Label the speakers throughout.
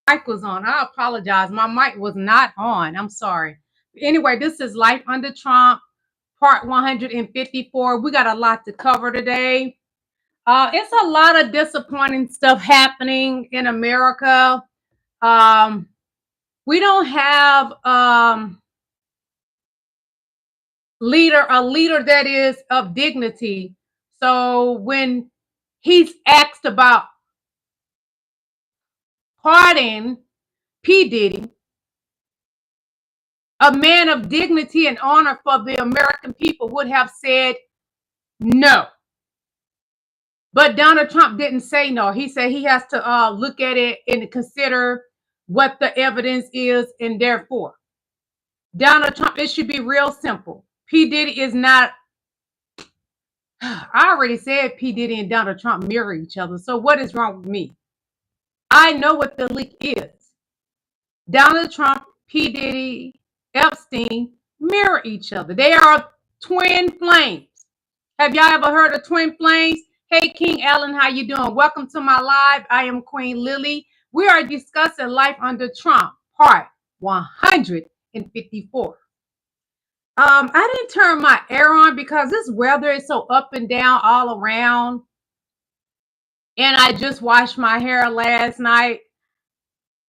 Speaker 1: mic was on. I apologize. My mic was not on. I'm sorry. Anyway, this is Life Under Trump, part 154. We got a lot to cover today. It's a lot of disappointing stuff happening in America. We don't have a leader that is of dignity. So when he's asked about pardoning P. Diddy, a man of dignity and honor for the American people, would have said no. But Donald Trump didn't say no. He said he has to look at it and consider what the evidence is, and therefore, Donald Trump, it should be real simple. P. Diddy is not, I already said P. Diddy and Donald Trump mirror each other. So what is wrong with me? I know what the leak is. Donald Trump, P. Diddy, Epstein mirror each other. They are twin flames. Have y'all ever heard of twin flames? Hey, King Allen, how you doing? Welcome to my live. I am Queen Lillie. We are discussing Life Under Trump, part 154. I didn't turn my air on because this weather is so up and down all around. And I just washed my hair last night.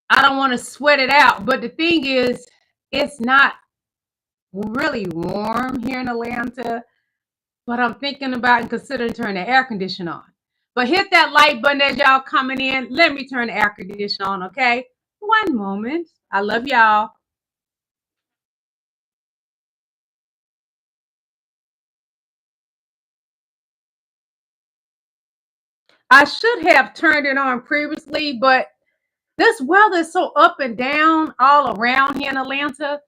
Speaker 1: I don't want to sweat it out. But the thing is, it's not really warm here in Atlanta. But I'm thinking about and considering turning the air conditioner on. But hit that like button as y'all coming in. Let me turn the air conditioner on, okay? One moment. I love y'all. I should have turned it on previously, but this weather is so up and down all around here in Atlanta.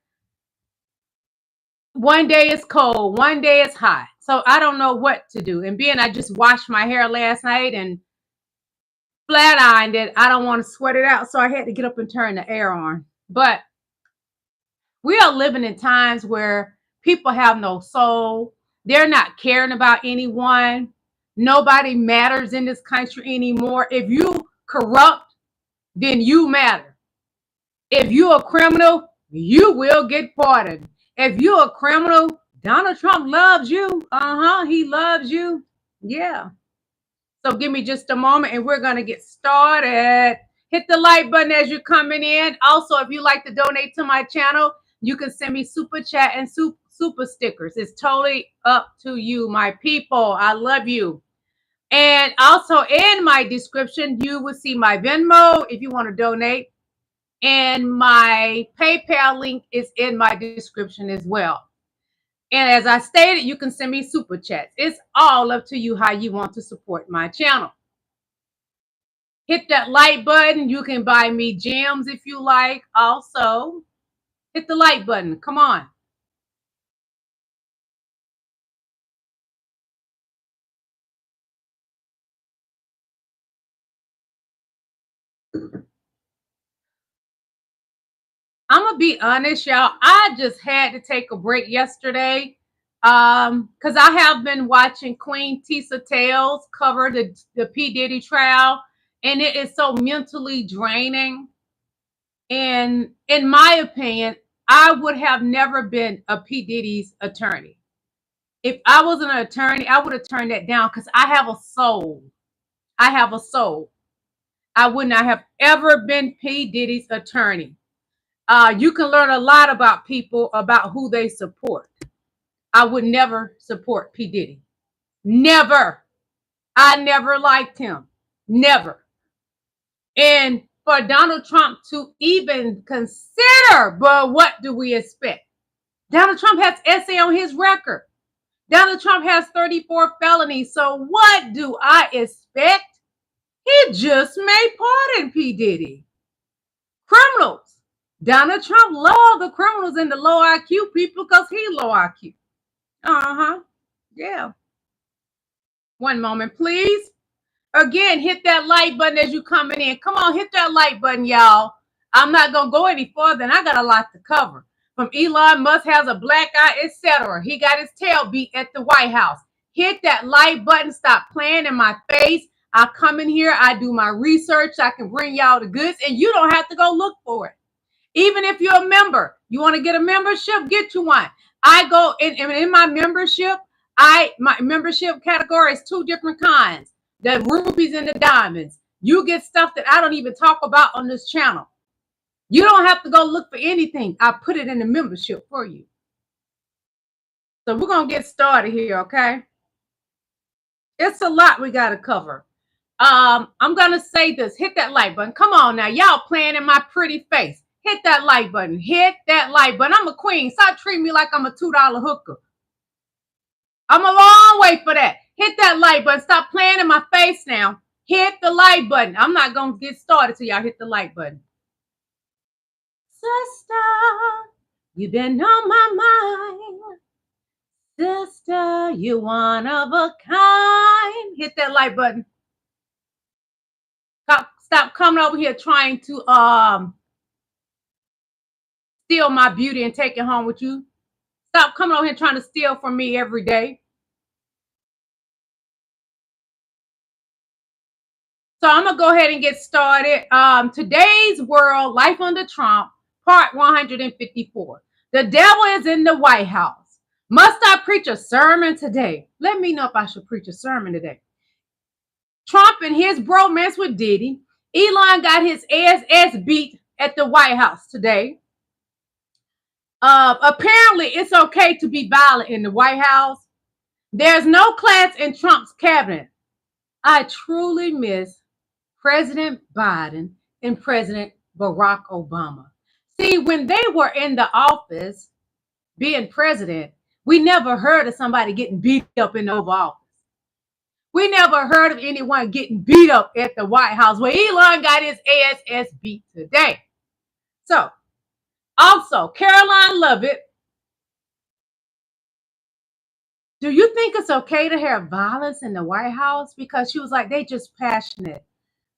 Speaker 1: One day it's cold, one day it's hot. So I don't know what to do. And being I just washed my hair last night and flat ironed it, I don't want to sweat it out. So I had to get up and turn the air on. But we are living in times where people have no soul. They're not caring about anyone. Nobody matters in this country anymore. If you corrupt, then you matter. If you're a criminal, you will get pardoned. If you're a criminal, Donald Trump loves you. He loves you. Yeah. So give me just a moment and we're going to get started. Hit the like button as you're coming in. Also, if you like to donate to my channel, you can send me super chat and super stickers. It's totally up to you, my people. I love you. And also in my description, you will see my Venmo if you want to donate. And my PayPal link is in my description as well. And as I stated, you can send me super chats. It's all up to you how you want to support my channel. Hit that like button. You can buy me gems if you like. Also, hit the like button. Come on. I'm going to be honest, y'all. I just had to take a break yesterday because I have been watching Queen Tisa Tales cover the P. Diddy trial, and it is so mentally draining. And in my opinion, I would have never been a P. Diddy's attorney. If I was an attorney, I would have turned that down because I have a soul. I have a soul. I would not have ever been P. Diddy's attorney. You can learn a lot about people, about who they support. I would never support P. Diddy. Never. I never liked him. Never. And for Donald Trump to even consider, but what do we expect? Donald Trump has essay on his record. Donald Trump has 34 felonies. So what do I expect? He just may pardon P. Diddy. Criminals. Donald Trump loved the criminals and the low IQ people because he low IQ. Yeah. One moment, please. Again, hit that like button as you coming in. Come on, hit that like button, y'all. I'm not going to go any further, and I got a lot to cover. From Elon Musk has a black eye, etc. He got his tail beat at the White House. Hit that like button. Stop playing in my face. I come in here, I do my research, I can bring y'all the goods, and you don't have to go look for it. Even if you're a member, you want to get a membership, get you one. I go in my membership, my membership category is 2 different kinds, the rubies and the diamonds. You get stuff that I don't even talk about on this channel. You don't have to go look for anything. I put it in the membership for you. So we're going to get started here, okay? It's a lot we got to cover. I'm going to say this. Hit that like button. Come on now. Y'all playing in my pretty face. Hit that like button. Hit that like button. I'm a queen. Stop treating me like I'm a $2 hooker. I'm a long way for that. Hit that like button. Stop playing in my face now. Hit the like button. I'm not going to get started till y'all hit the like button. Sister, you've been on my mind. Sister, you one of a kind. Hit that like button. Stop coming over here trying to steal my beauty and take it home with you. Stop coming over here trying to steal from me every day. So I'm going to go ahead and get started. Today's world, life under Trump, part 154. The devil is in the White House. Must I preach a sermon today? Let me know if I should preach a sermon today. Trump and his bromance with Diddy. Elon got his ass beat at the White House today. Apparently, it's okay to be violent in the White House. There's no class in Trump's cabinet. I truly miss President Biden and President Barack Obama. See, when they were in the office, being president, we never heard of somebody getting beat up in the Oval Office. We never heard of anyone getting beat up at the White House, where Elon got his ass beat today. So, also, Caroline Lovett, do you think it's okay to have violence in the White House? Because she was like, they just passionate.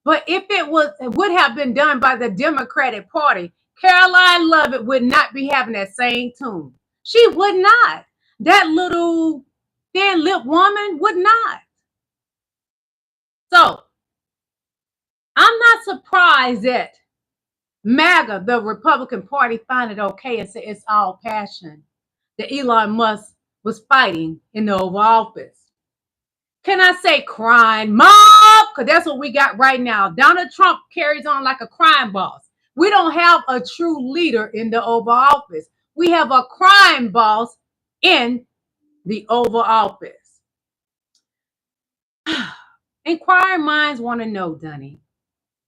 Speaker 1: But if it would have been done by the Democratic Party, Caroline Lovett would not be having that same tune. She would not. That little thin-lipped woman would not. So, I'm not surprised that MAGA, the Republican Party, find it okay and say it's all passion that Elon Musk was fighting in the Oval Office. Can I say crime mob? Because that's what we got right now. Donald Trump carries on like a crime boss. We don't have a true leader in the Oval Office. We have a crime boss in the Oval Office. Inquiring minds want to know, Dunny,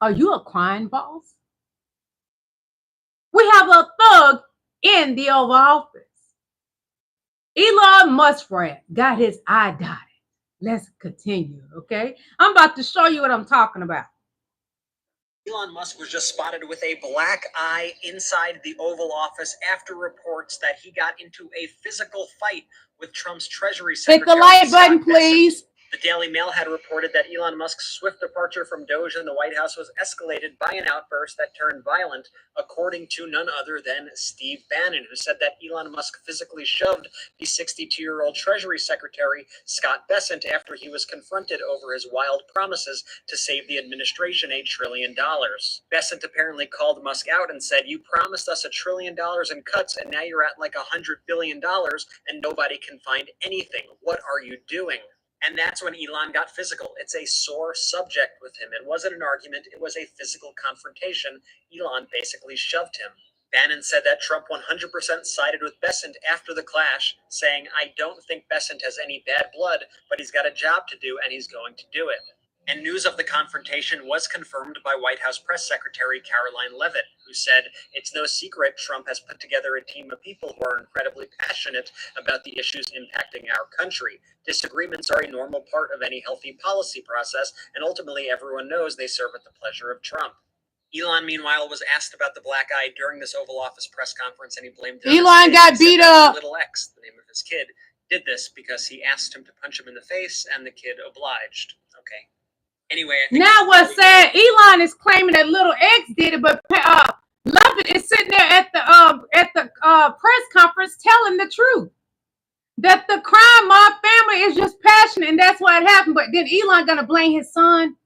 Speaker 1: are you a crime boss? We have a thug in the Oval Office. Elon Musk got his eye dotted. Let's continue, okay? I'm about to show you what I'm talking about.
Speaker 2: Elon Musk was just spotted with a black eye inside the Oval Office after reports that he got into a physical fight with Trump's Treasury Secretary.
Speaker 1: Hit the like button, please.
Speaker 2: The Daily Mail had reported that Elon Musk's swift departure from Doge in the White House was escalated by an outburst that turned violent, according to none other than Steve Bannon, who said that Elon Musk physically shoved the 62-year-old Treasury Secretary, Scott Bessent, after he was confronted over his wild promises to save the administration $1 trillion. Bessent apparently called Musk out and said, "You promised us $1 trillion in cuts, and now you're at like $100 billion, and nobody can find anything. What are you doing?" And that's when Elon got physical. It's a sore subject with him. It wasn't an argument. It was a physical confrontation. Elon basically shoved him. Bannon said that Trump 100% sided with Bessent after the clash, saying, "I don't think Bessent has any bad blood, but he's got a job to do, and he's going to do it." And news of the confrontation was confirmed by White House Press Secretary Caroline Leavitt, who said, "It's no secret Trump has put together a team of people who are incredibly passionate about the issues impacting our country. Disagreements are a normal part of any healthy policy process, and ultimately everyone knows they serve at the pleasure of Trump." Elon, meanwhile, was asked about the black eye during this Oval Office press conference, and he blamed it on
Speaker 1: Elon got beat up.
Speaker 2: Little X, the name of his kid, did this because he asked him to punch him in the face, and the kid obliged. Okay. Anyway,
Speaker 1: now what's sad, Elon is claiming that little X did it, but Lovett is sitting there at the press conference telling the truth. That the crime mob family is just passionate, and that's why it happened. But then Elon gonna blame his son.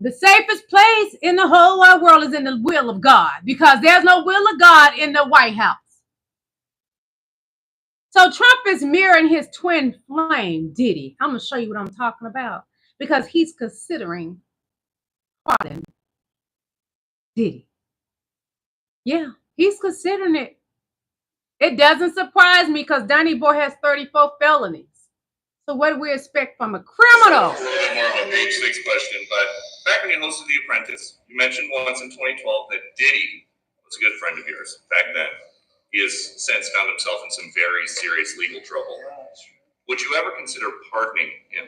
Speaker 1: The safest place in the whole wide world is in the will of God, because there's no will of God in the White House. So Trump is mirroring his twin flame, Diddy. I'm going to show you what I'm talking about, because he's considering pardon Diddy. Yeah, he's considering it. It doesn't surprise me, because Donnie Boy has 34 felonies. So what do we expect from a criminal?
Speaker 3: It's a little bit more of a page 6 question, but back when you hosted The Apprentice, you mentioned once in 2012 that Diddy was a good friend of yours. Back then, he has since found himself in some very serious legal trouble. Would you ever consider pardoning him?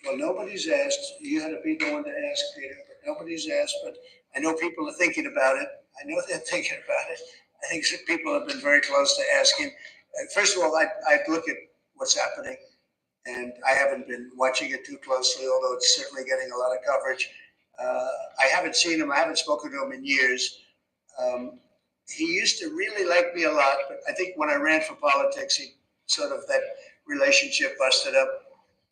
Speaker 4: Well, nobody's asked. You had to be the one to ask, Peter, but nobody's asked. But I know people are thinking about it. I know they're thinking about it. I think people have been very close to asking. First of all, I'd look at what's happening, and I haven't been watching it too closely, although it's certainly getting a lot of coverage. I haven't seen him. I haven't spoken to him in years. He used to really like me a lot, but I think when I ran for politics, he sort of, that relationship busted up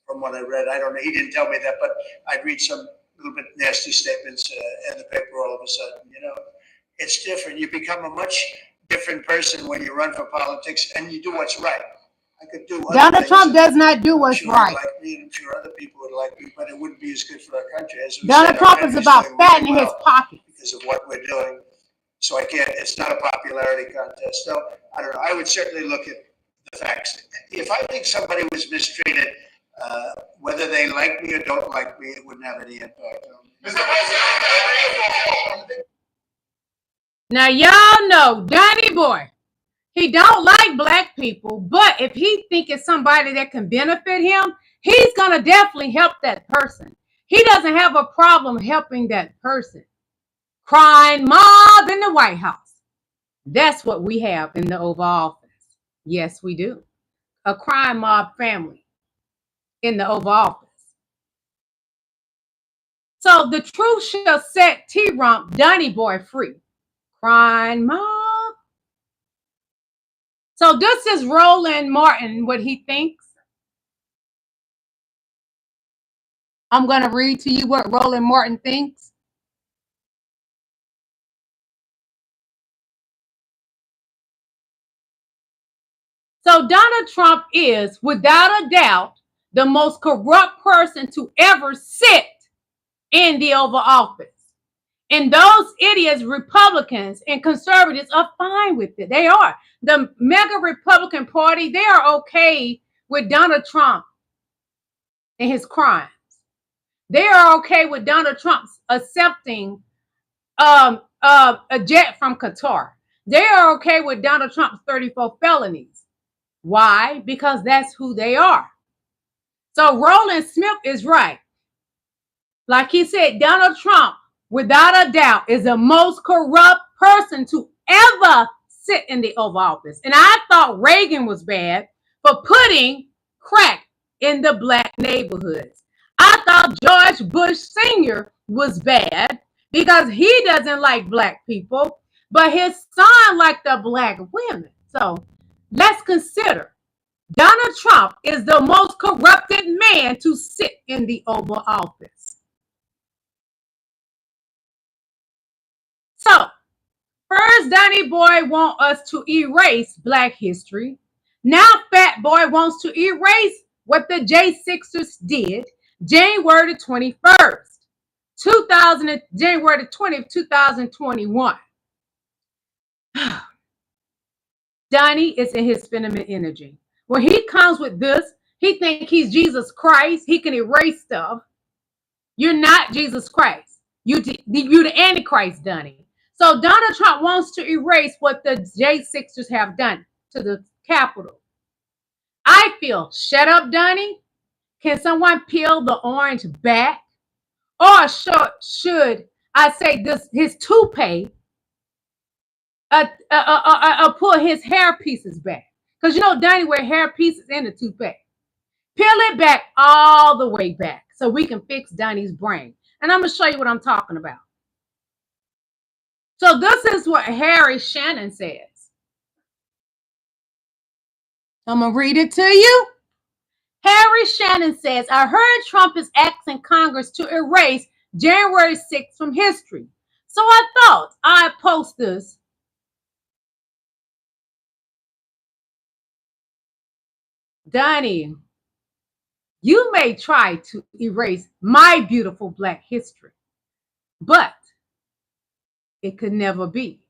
Speaker 4: from what I read. I don't know. He didn't tell me that, but I'd read some little bit nasty statements in the paper all of a sudden. You know, it's different. You become a much different person when you run for politics and you do what's right. I could do
Speaker 1: Donald Trump does not do what's right.
Speaker 4: Like me, and I'm sure other people would like me, but it wouldn't be as good for our country. As
Speaker 1: Donald Trump is about fattening his pocket
Speaker 4: because of what we're doing. So I can't. It's not a popularity contest. So I don't know. I would certainly look at the facts. If I think somebody was mistreated, whether they like me or don't like me, it wouldn't have any impact on me.
Speaker 1: Now, y'all know Donnie Boy, he don't like black people, but if he think it's somebody that can benefit him, he's going to definitely help that person. He doesn't have a problem helping that person. Crime mob in the White House. That's what we have in the Oval Office. Yes, we do. A crime mob family in the Oval Office. So the truth shall set T-Rump Donnie Boy free. Crime mob. So this is Roland Martin, what he thinks. I'm going to read to you what Roland Martin thinks. So Donald Trump is, without a doubt, the most corrupt person to ever sit in the Oval Office. And those idiots, Republicans and conservatives, are fine with it. They are. The mega Republican Party, they are okay with Donald Trump and his crimes. They are okay with Donald Trump accepting a jet from Qatar. They are okay with Donald Trump's 34 felonies. Why? Because that's who they are. So Roland Smith is right. Like he said, Donald Trump, without a doubt, is the most corrupt person to ever sit in the Oval Office. And I thought Reagan was bad for putting crack in the black neighborhoods. I thought George Bush Sr. was bad because he doesn't like black people, but his son liked the black women. So let's consider Donald Trump is the most corrupted man to sit in the Oval Office. So, first, Donnie Boy wants us to erase Black history. Now, Fat Boy wants to erase what the J6ers did January the 21st, January the 20th, 2021. Donnie is in his phenomenal energy. When he comes with this, he thinks he's Jesus Christ. He can erase stuff. You're not Jesus Christ. You're the Antichrist, Donnie. So Donald Trump wants to erase what the J6ers have done to the Capitol. I feel, shut up, Donnie. Can someone peel the orange back? Or should I say this, his toupee, pull his hair pieces back? Because you know Donnie wear hair pieces in the toupee. Peel it back all the way back so we can fix Donnie's brain. And I'm going to show you what I'm talking about. So this is what Harry Shannon says. I'm going to read it to you. Harry Shannon says, I heard Trump is asking Congress to erase January 6th from history. So I thought I'd post this. Donnie, you may try to erase my beautiful Black history, but it could never be.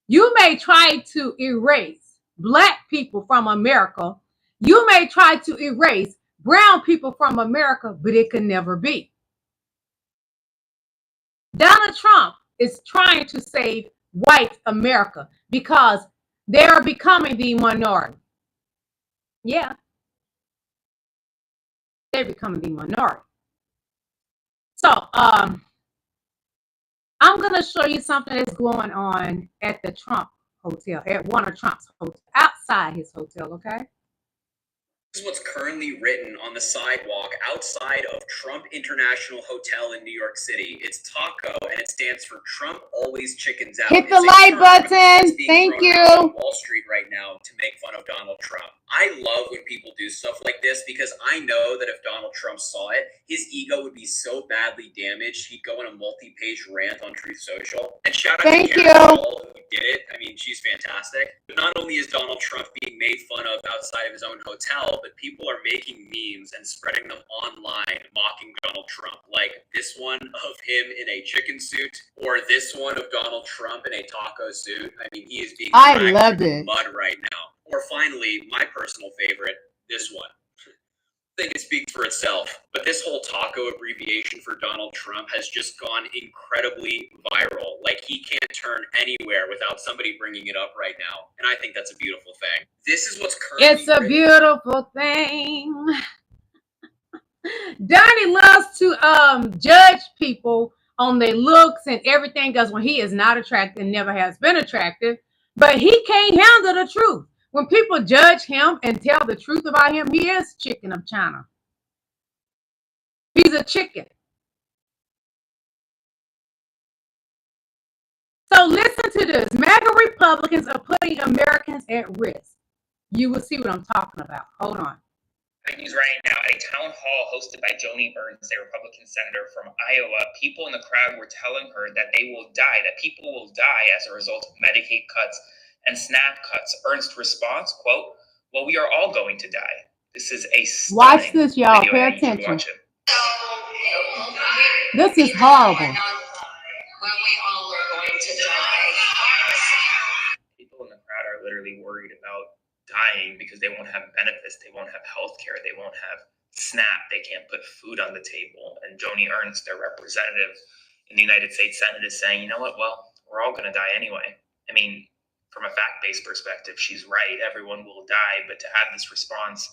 Speaker 1: You may try to erase Black people from America. You may try to erase brown people from America, but it could never be. Donald Trump is trying to save white America because they are becoming the minority. Yeah, they're becoming the minority. So, I'm going to show you something that's going on at the Trump hotel, at one of Trump's hotels, outside his hotel, okay?
Speaker 2: This is what's currently written on the sidewalk outside of Trump International Hotel in New York City. It's TACO, and it stands for Trump Always Chickens Out.
Speaker 1: Hit the like button. Thank you.
Speaker 2: On Wall Street right now to make fun of Donald Trump. I love when people do stuff like this because I know that if Donald Trump saw it, his ego would be so badly damaged, he'd go on a multi-page rant on Truth Social. And shout out to Karen Hall who did it. I mean, she's fantastic. But not only is Donald Trump being made fun of outside of his own hotel, but people are making memes and spreading them online mocking Donald Trump. Like this one of him in a chicken suit, or this one of Donald Trump in a taco suit. I mean, he is being dragged through the mud right now. Or finally, my personal favorite, this one. I think it speaks for itself. But this whole taco abbreviation for Donald Trump has just gone incredibly viral. Like, he can't turn anywhere without somebody bringing it up right now. And I think that's a beautiful thing. This is what's currently
Speaker 1: It's a beautiful thing. Donnie loves to judge people on their looks and everything, because when he is not attractive and never has been attractive, but he can't handle the truth. When people judge him and tell the truth about him, he is chicken of China. He's a chicken. So listen to this. MAGA Republicans are putting Americans at risk. You will see what I'm talking about. Hold on.
Speaker 5: News right now at a town hall hosted by Joni Ernst, a Republican senator from Iowa. People in the crowd were telling her that people will die as a result of Medicaid cuts and SNAP cuts. Ernst's response, quote, well, we are all going to die. This is a stunning
Speaker 1: watch this, y'all. Pay attention. This is horrible.
Speaker 5: When we all are going to die. People in the crowd are literally worried about dying because they won't have benefits, they won't have health care, they won't have SNAP, they can't put food on the table. And Joni Ernst, their representative in the United States Senate, is saying, you know what, well, we're all going to die anyway. I mean, from a fact-based perspective, she's right, everyone will die, but to have this response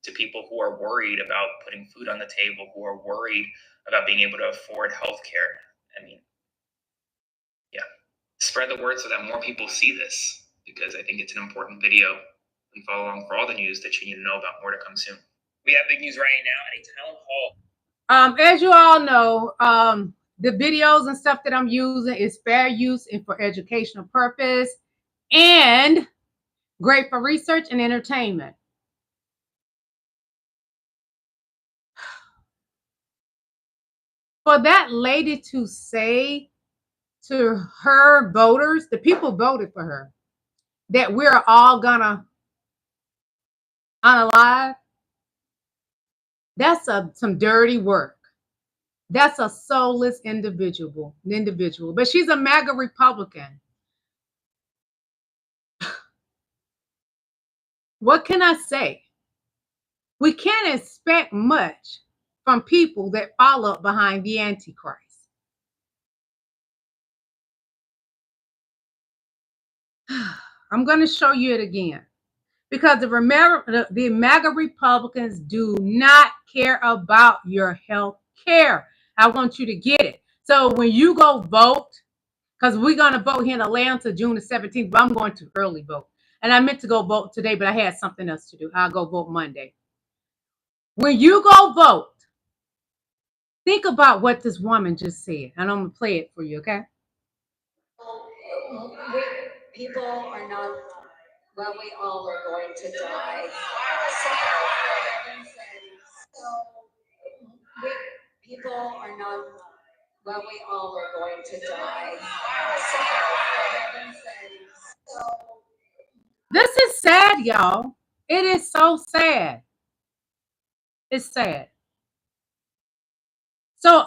Speaker 5: to people who are worried about putting food on the table, who are worried about being able to afford health care, I mean, yeah, spread the word so that more people see this, because I think it's an important video. And follow along for all the news that you need to know about. More to come soon. We have big news right now at a town hall.
Speaker 1: As you all know, the videos and stuff that I'm using is fair use and for educational purpose and great for research and entertainment. For that lady to say to her voters, the people voted for her, that we're all gonna unalive, that's some dirty work. That's a soulless individual. But she's a MAGA Republican. What can I say? We can't expect much from people that follow behind the Antichrist. I'm going to show you it again. Because the MAGA Republicans do not care about your health care. I want you to get it. So when you go vote, because we're going to vote here in Atlanta June the 17th, but I'm going to early vote. And I meant to go vote today, but I had something else to do. I'll go vote Monday. When you go vote, think about what this woman just said. And I'm going to play it for you, okay?
Speaker 6: People are not, well, we all are going to die. People are not, well, we all are going to die. So,
Speaker 1: This is sad, y'all. It is so sad. It's sad. So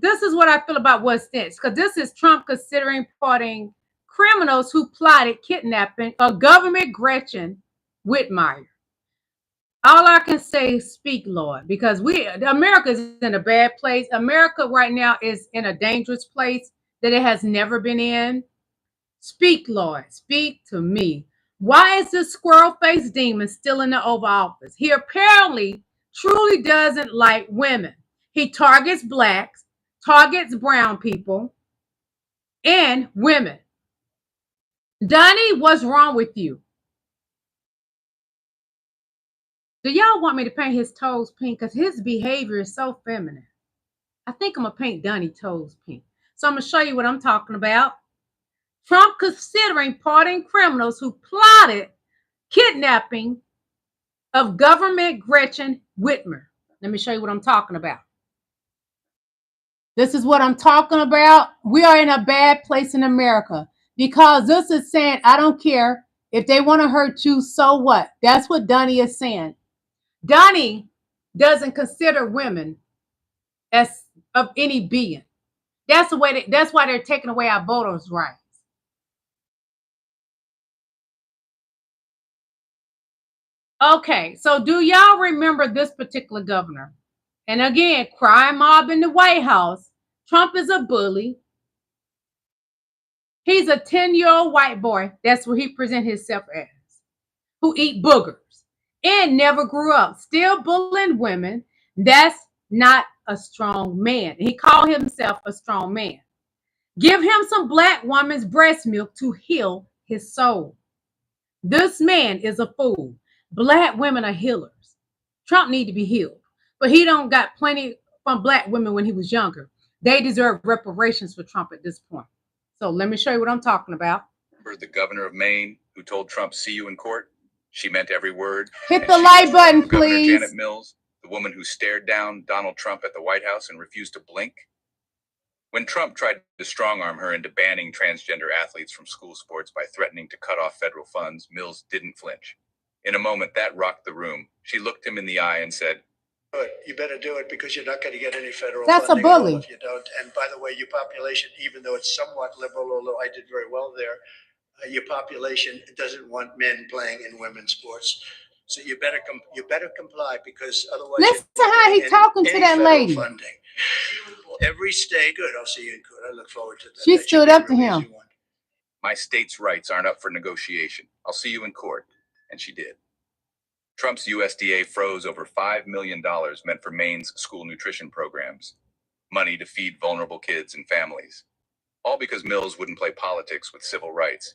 Speaker 1: this is what I feel about what's next, because this is Trump considering pardon criminals who plotted kidnapping of government Gretchen Whitmire. All I can say is speak, Lord, because America is in a bad place. America right now is in a dangerous place that it has never been in. Speak, Lord, speak to me. Why is this squirrel-faced demon still in the Oval Office? He apparently truly doesn't like women. He targets blacks, targets brown people, and women. Donnie, what's wrong with you? Do y'all want me to paint his toes pink? Because his behavior is so feminine. I think I'm going to paint Donnie toes pink. So I'm going to show you what I'm talking about. Trump considering pardoning criminals who plotted kidnapping of government Gretchen Whitmer. Let me show you what I'm talking about. This is what I'm talking about. We are in a bad place in America because this is saying, I don't care if they want to hurt you, so what? That's what Donnie is saying. Donnie doesn't consider women as of any being. That's why they're taking away our voters' rights. Okay, so do y'all remember this particular governor? And again, crime mob in the White House. Trump is a bully. He's a 10-year-old white boy. That's what he presents himself as. Who eat boogers and never grew up. Still bullying women. That's not a strong man. He called himself a strong man. Give him some black woman's breast milk to heal his soul. This man is a fool. Black women are healers. Trump need to be healed. But he don't got plenty from black women when he was younger. They deserve reparations for Trump at this point. So let me show you what I'm talking about.
Speaker 7: Remember the governor of Maine who told Trump, see you in court? She meant every word.
Speaker 1: Hit the like button, please.
Speaker 7: Governor Janet Mills, the woman who stared down Donald Trump at the White House and refused to blink. When Trump tried to strong-arm her into banning transgender athletes from school sports by threatening to cut off federal funds, Mills didn't flinch. In a moment, that rocked the room. She looked him in the eye and said,
Speaker 4: Good. You better do it because you're not going to get any federal
Speaker 1: That's
Speaker 4: funding
Speaker 1: a bully.
Speaker 4: at all if you don't. And by the way, your population, even though it's somewhat liberal, although I did very well there, your population doesn't want men playing in women's sports. So you better comply because otherwise.
Speaker 1: Listen to how he talking to that lady.
Speaker 4: Funding. Every state. Good. I'll see you in court. I look forward to that.
Speaker 1: She stood up to him.
Speaker 7: my state's rights aren't up for negotiation. I'll see you in court. And she did. Trump's USDA froze over $5 million meant for Maine's school nutrition programs, money to feed vulnerable kids and families, all because Mills wouldn't play politics with civil rights.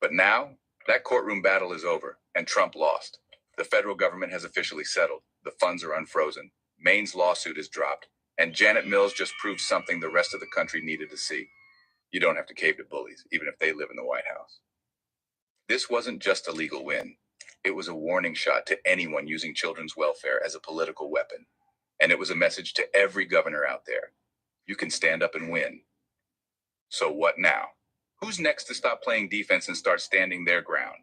Speaker 7: But now, that courtroom battle is over, and Trump lost. The federal government has officially settled. The funds are unfrozen. Maine's lawsuit is dropped, and Janet Mills just proved something the rest of the country needed to see. You don't have to cave to bullies, even if they live in the White House. This wasn't just a legal win. It was a warning shot to anyone using children's welfare as a political weapon. And it was a message to every governor out there. You can stand up and win. So what now? Who's next to stop playing defense and start standing their ground?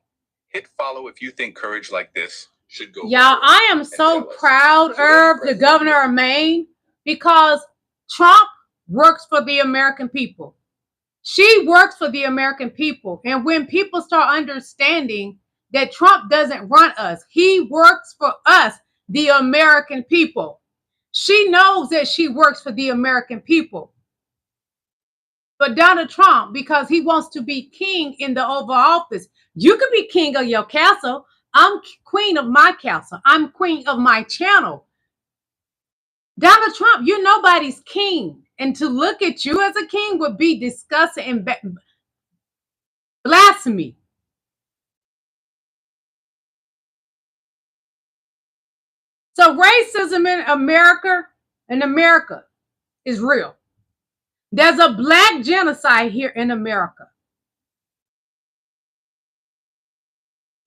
Speaker 7: Hit follow if you think courage like this should go.
Speaker 1: Y'all, I am so proud of the governor of Maine because Trump works for the American people. She works for the American people. And when people start understanding that Trump doesn't run us, he works for us, the American people. She knows that she works for the American people. But Donald Trump, because he wants to be king in the Oval Office, you can be king of your castle. I'm queen of my castle. I'm queen of my channel. Donald Trump, you're nobody's king. And to look at you as a king would be disgusting and blasphemy. So racism in America is real. There's a black genocide here in America.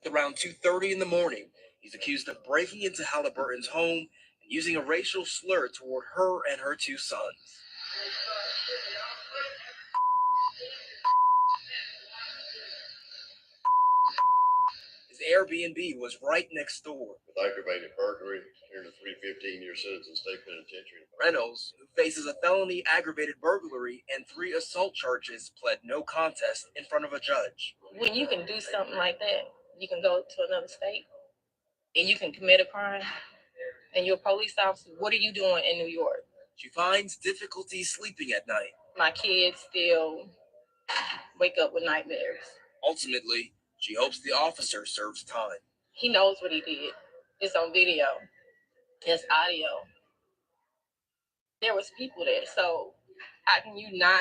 Speaker 8: Around 2:30 in the morning, he's accused of breaking into Halliburton's home using a racial slur toward her and her 2 sons. His Airbnb was right next door.
Speaker 9: With aggravated burglary, here to 3 15-year Citizen State Penitentiary.
Speaker 8: Reynolds, who faces a felony aggravated burglary and 3 assault charges, pled no contest in front of a judge.
Speaker 10: When you can do something like that, you can go to another state and you can commit a crime and you're a police officer. What are you doing in New York?
Speaker 8: She finds difficulty sleeping at night.
Speaker 10: My kids still wake up with nightmares.
Speaker 8: Ultimately, she hopes the officer serves time.
Speaker 10: He knows what he did. It's on video. It's audio. There was people there, so how can you not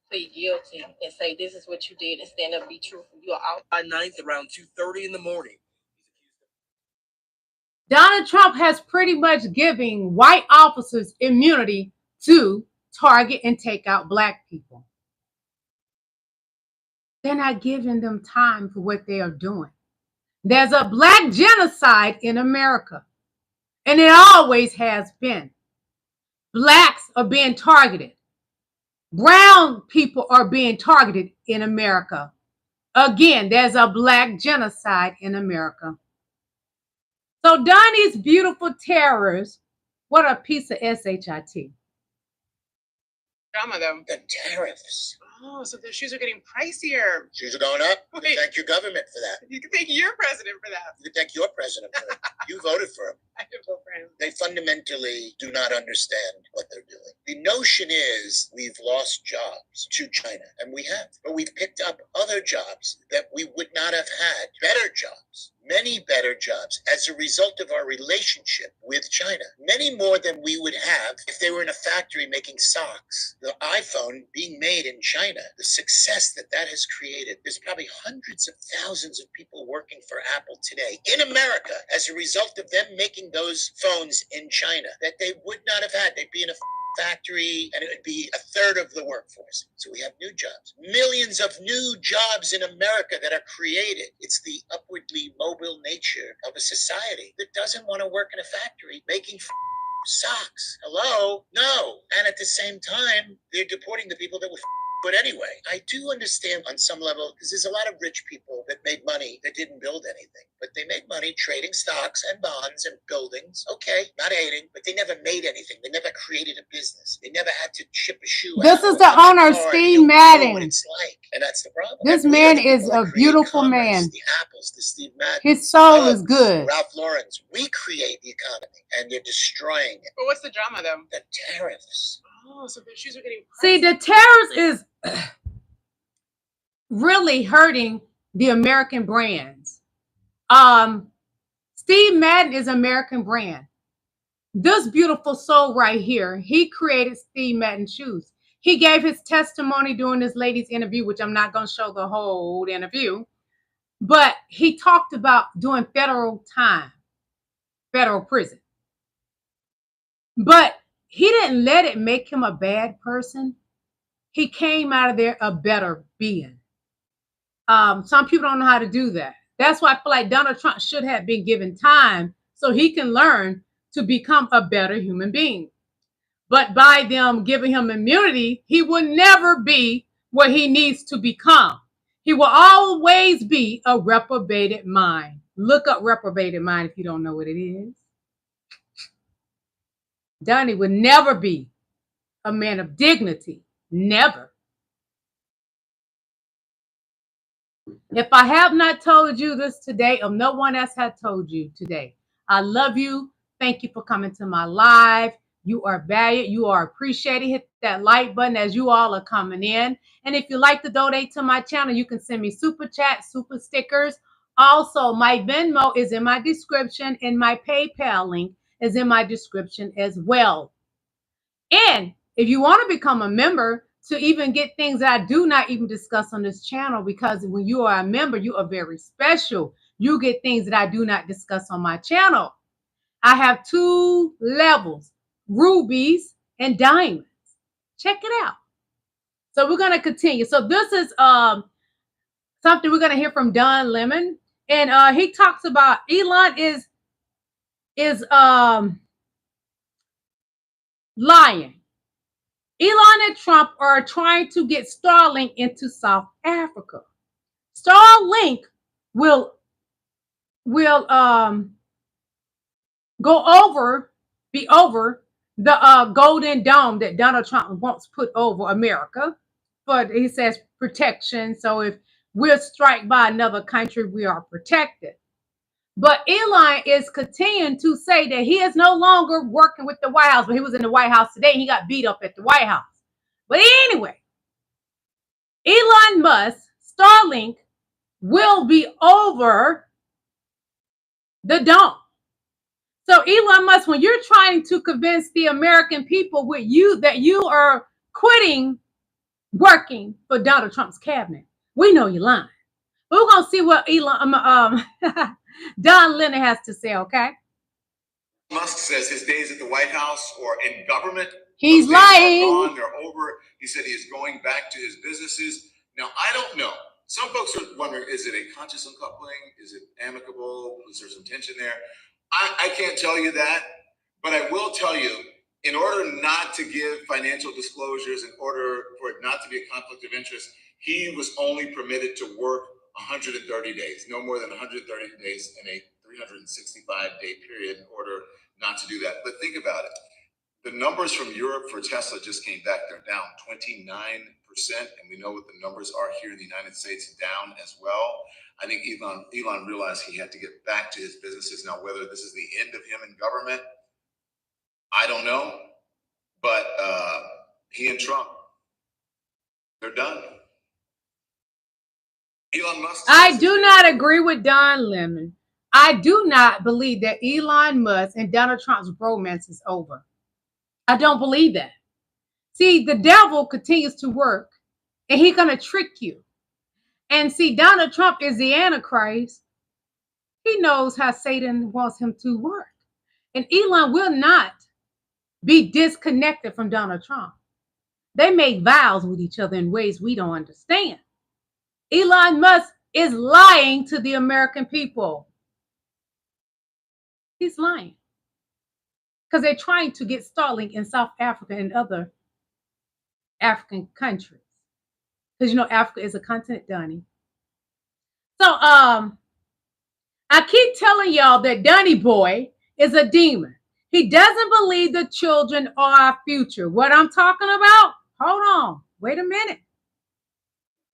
Speaker 10: plead guilty and say this is what you did and stand up and be truthful? You are out.
Speaker 8: By 9th, around 2:30 in the morning.
Speaker 1: Donald Trump has pretty much given white officers immunity to target and take out black people. They're not giving them time for what they are doing. There's a black genocide in America, and it always has been. Blacks are being targeted. Brown people are being targeted in America. Again, there's a black genocide in America. So Donnie's beautiful terrors, what a piece of shit.
Speaker 11: Drama though.
Speaker 12: The tariffs.
Speaker 11: Oh, so the shoes are getting pricier.
Speaker 12: Shoes are going up. You
Speaker 11: Wait.
Speaker 12: can thank your government for that.
Speaker 11: You can thank your president for that.
Speaker 12: You can thank your president for that. You voted for him.
Speaker 11: I did vote for him.
Speaker 12: They fundamentally do not understand what they're doing. The notion is we've lost jobs to China, and we have. But we've picked up other jobs that we would not have had, better jobs. Many better jobs as a result of our relationship with China. Many more than we would have if they were in a factory making socks. The iPhone being made in China, the success that that has created. There's probably hundreds of thousands of people working for Apple today in America as a result of them making those phones in China that they would not have had. They'd be in a factory and it would be a third of the workforce. So we have new jobs. Millions of new jobs in America that are created. It's the upwardly mobile nature of a society that doesn't want to work in a factory making socks. Hello? No. And at the same time, they're deporting the people that would but anyway, I do understand on some level, because there's a lot of rich people that made money that didn't build anything. But they made money trading stocks and bonds and buildings. Okay, not hating, but they never made anything. They never created a business. They never had to ship a shoe.
Speaker 1: This is the owner, Steve Madden.
Speaker 12: What it's like, and that's the problem.
Speaker 1: This man is a beautiful man.
Speaker 12: The Apples, the Steve Madden.
Speaker 1: His soul is good.
Speaker 12: Ralph Lauren's. We create the economy, and they're destroying it.
Speaker 11: But what's the drama though?
Speaker 12: The tariffs.
Speaker 11: Oh, so the shoes are getting pricey.
Speaker 1: See, the tariffs is really hurting the American brands. Steve Madden is American brand. This beautiful soul right here, he created Steve Madden shoes. He gave his testimony during this lady's interview, which I'm not going to show the whole interview, but he talked about doing federal time, federal prison. But he didn't let it make him a bad person. He came out of there a better being. Some people don't know how to do that. That's why I feel like Donald Trump should have been given time so he can learn to become a better human being. But by them giving him immunity, he will never be what he needs to become. He will always be a reprobated mind. Look up reprobated mind if you don't know what it is. Donnie would never be a man of dignity. Never. If I have not told you this today, or no one else had told you today, I love you. Thank you for coming to my live. You are valued. You are appreciated. Hit that like button as you all are coming in. And if you like to donate to my channel, you can send me super chat, super stickers. Also, my Venmo is in my description, and my PayPal link is in my description as well. And if you want to become a member to even get things that I do not even discuss on this channel, because when you are a member, you are very special. You get things that I do not discuss on my channel. I have 2 levels, rubies and diamonds. Check it out. So we're going to continue. So this is something we're going to hear from Don Lemon. And he talks about Elon is lying. Elon and Trump are trying to get Starlink into South Africa. Starlink will be over the golden dome that Donald Trump wants put over America. But he says protection. So if we're struck by another country, we are protected. But Elon is continuing to say that he is no longer working with the White House, but he was in the White House today and he got beat up at the White House. But anyway, Elon Musk, Starlink, will be over the dome. So Elon Musk, when you're trying to convince the American people with you that you are quitting working for Donald Trump's cabinet, we know you're lying. But we're gonna see what Don Lillie has to say. Okay.
Speaker 3: Musk says his days at the White House or in government,
Speaker 1: he's lying.
Speaker 3: Are gone, they're over. He said he is going back to his businesses. Now, I don't know. Some folks are wondering, is it a conscious uncoupling? Is it amicable? Is there some tension there? I can't tell you that, but I will tell you, in order not to give financial disclosures, in order for it not to be a conflict of interest, he was only permitted to work 130 days, no more than 130 days in a 365-day period in order not to do that. But think about it. The numbers from Europe for Tesla just came back. They're down 29%. And we know what the numbers are here in the United States, down as well. I think Elon realized he had to get back to his businesses. Now, whether this is the end of him in government, I don't know. But he and Trump, they're done. Elon Musk.
Speaker 1: I do not agree with Don Lemon. I do not believe that Elon Musk and Donald Trump's romance is over. I don't believe that. See, the devil continues to work and he's going to trick you. And see, Donald Trump is the Antichrist. He knows how Satan wants him to work. And Elon will not be disconnected from Donald Trump. They make vows with each other in ways we don't understand. Elon Musk is lying to the American people. He's lying. Because they're trying to get Starlink in South Africa and other African countries. Because you know Africa is a continent, Donnie. So I keep telling y'all that Donnie Boy is a demon. He doesn't believe the children are our future. What I'm talking about? Hold on. Wait a minute.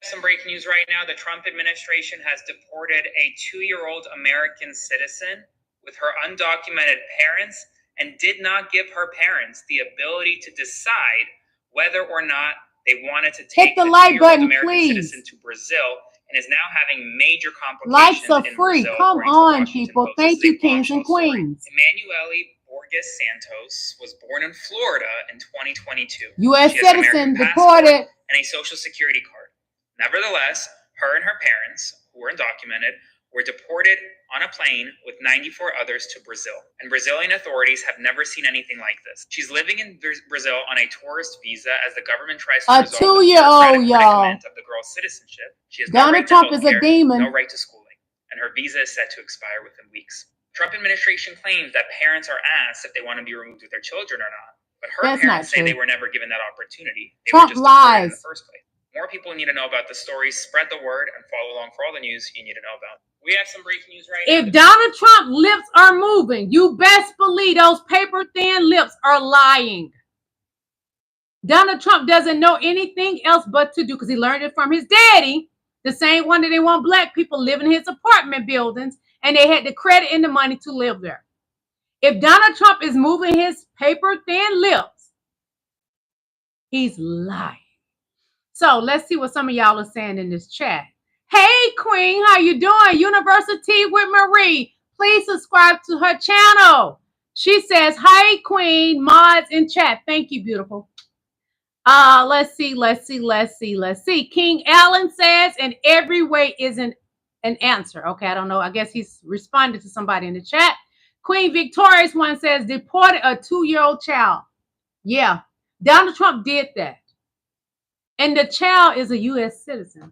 Speaker 5: Some breaking news right now. The Trump administration has deported a 2-year-old American citizen with her undocumented parents and did not give her parents the ability to decide whether or not they wanted to take
Speaker 1: the like button,
Speaker 5: American
Speaker 1: please.
Speaker 5: Citizen to Brazil, and is now having major complications.
Speaker 1: Likes are free.
Speaker 5: Brazil,
Speaker 1: come on, people.
Speaker 5: Post.
Speaker 1: Thank you, kings and queens.
Speaker 5: Emanuele Borges Santos was born in Florida in 2022.
Speaker 1: U.S. citizen, deported,
Speaker 5: and a social security card. Nevertheless, her and her parents, who were undocumented, were deported on a plane with 94 others to Brazil. And Brazilian authorities have never seen anything like this. She's living in Brazil on a tourist visa as the government tries to resolve the predicament of the girl's citizenship. She has no right to vote here, no right to schooling, and her visa is set to expire within weeks. Trump administration claims that parents are asked if they want to be removed with their children or not, but her parents say they were never given that opportunity. They
Speaker 1: Trump
Speaker 5: were just
Speaker 1: lies.
Speaker 5: In the first place. More people need to know about the story. Spread the word and follow along for all the news you need to know about. We have some breaking news right now.
Speaker 1: If Donald Trump's lips are moving, you best believe those paper-thin lips are lying. Donald Trump doesn't know anything else but to do, because he learned it from his daddy, the same one that they want black people living in his apartment buildings, and they had the credit and the money to live there. If Donald Trump is moving his paper-thin lips, he's lying. So let's see what some of y'all are saying in this chat. Hey, Queen, how you doing? University with Marie. Please subscribe to her channel. She says, hi, Queen, mods in chat. Thank you, beautiful. Let's see. King Allen says, and every way isn't an answer. Okay, I don't know. I guess he's responded to somebody in the chat. Queen Victorious one says, deported a 2-year-old child. Yeah, Donald Trump did that. And the child is a U.S. citizen.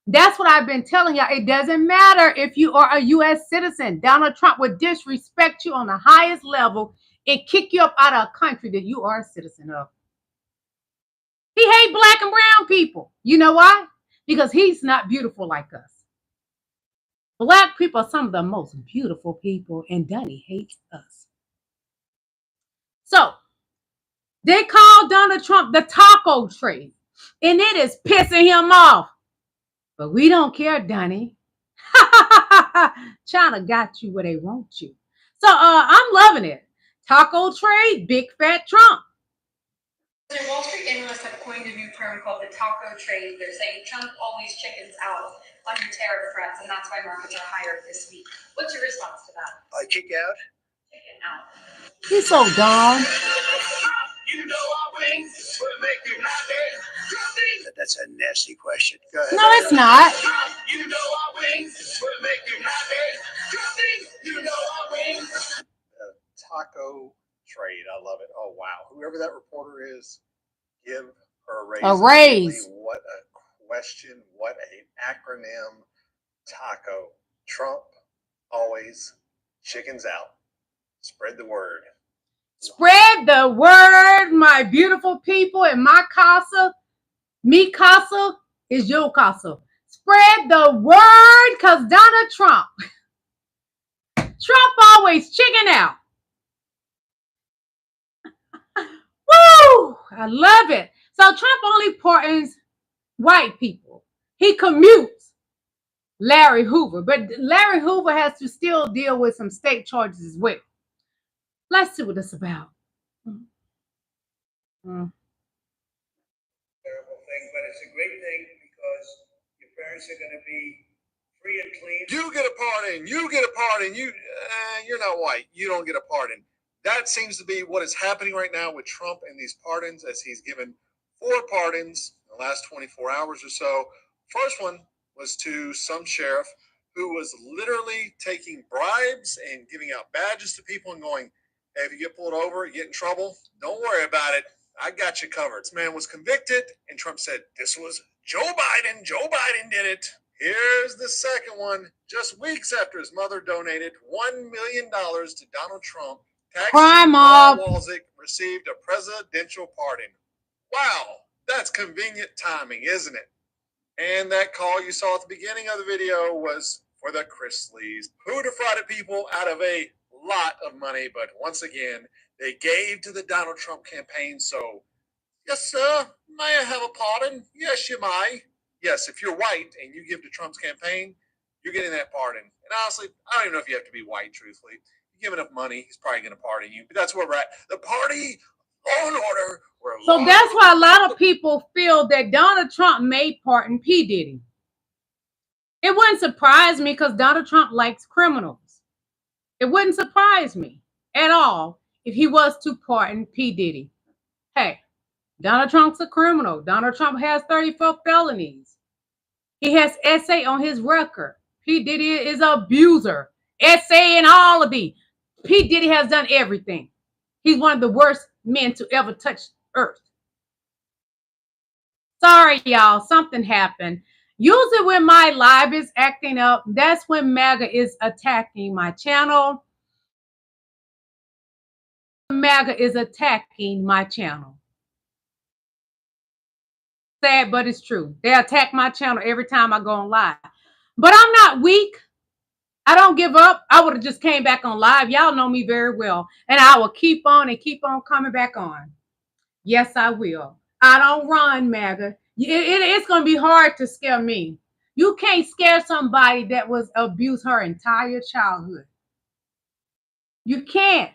Speaker 1: That's what I've been telling y'all. It doesn't matter if you are a U.S. citizen. Donald Trump would disrespect you on the highest level and kick you up out of a country that you are a citizen of. He hates black and brown people. You know why? Because he's not beautiful like us. Black people are some of the most beautiful people, and Donnie hates us. So, they call Donald Trump the taco trade, and it is pissing him off. But we don't care, Donnie. China got you where they want you. So I'm loving it. Taco trade, big fat Trump.
Speaker 6: Wall Street analysts have coined a new term called the taco trade. They're saying Trump always chickens out on your tariff threats, and that's why markets are higher this week. What's your response to that?
Speaker 4: I kick out.
Speaker 6: Chicken out.
Speaker 1: He's so dumb.
Speaker 9: You know our wings will make you happy.
Speaker 4: That's a nasty question. Go ahead.
Speaker 1: No, it's not.
Speaker 9: You know our wings will make you happy. You know our wings.
Speaker 2: Taco trade. I love it. Oh, wow. Whoever that reporter is, give her a raise.
Speaker 1: A raise.
Speaker 2: What a question. What an acronym. Taco. Trump always chickens out. Spread the word.
Speaker 1: Spread the word, my beautiful people. In my casa, me casa is your casa. Spread the word, because Donald Trump always chicken out. Woo! I love it. So Trump only pardons white people. He commutes Larry Hoover, but Larry Hoover has to still deal with some state charges as well. Let's see what it's about.
Speaker 4: Terrible thing, but it's a great thing because your parents are going to be free and clean.
Speaker 13: You get a pardon. You get a pardon. You're not white. You don't get a pardon. That seems to be what is happening right now with Trump and these pardons, as he's given 4 pardons in the last 24 hours or so. First one was to some sheriff who was literally taking bribes and giving out badges to people and going, hey, if you get pulled over, you get in trouble, don't worry about it. I got you covered. This man was convicted, and Trump said, this was Joe Biden. Joe Biden did it. Here's the second one. Just weeks after his mother donated $1 million to Donald Trump,
Speaker 1: Crime mob
Speaker 13: Walzik received a presidential pardon. Wow, that's convenient timing, isn't it? And that call you saw at the beginning of the video was for the Chrisleys, who defrauded people out of a lot of money, but once again, they gave to the Donald Trump campaign. So, yes, sir, may I have a pardon? Yes, you may. Yes, if you're white and you give to Trump's campaign, you're getting that pardon. And honestly, I don't even know if you have to be white, truthfully. You give enough money, he's probably going to pardon you. But that's where we're at. The party, law and order.
Speaker 1: So that's why a lot of people feel that Donald Trump may pardon P. Diddy. It wouldn't surprise me because Donald Trump likes criminals. It wouldn't surprise me at all if he was to pardon P. Diddy. Hey, Donald Trump's a criminal. Donald Trump has 34 felonies. He has SA on his record. P. Diddy is an abuser. SA and all of these. P. Diddy has done everything. He's one of the worst men to ever touch earth. Sorry, y'all. Something happened. Usually when my live is acting up, that's when MAGA is attacking my channel. MAGA is attacking my channel. Sad, but it's true. They attack my channel every time I go on live. But I'm not weak. I don't give up. I would have just came back on live. Y'all know me very well. And I will keep on and keep on coming back on. Yes, I will. I don't run, MAGA. It's going to be hard to scare me. You can't scare somebody that was abused her entire childhood. You can't.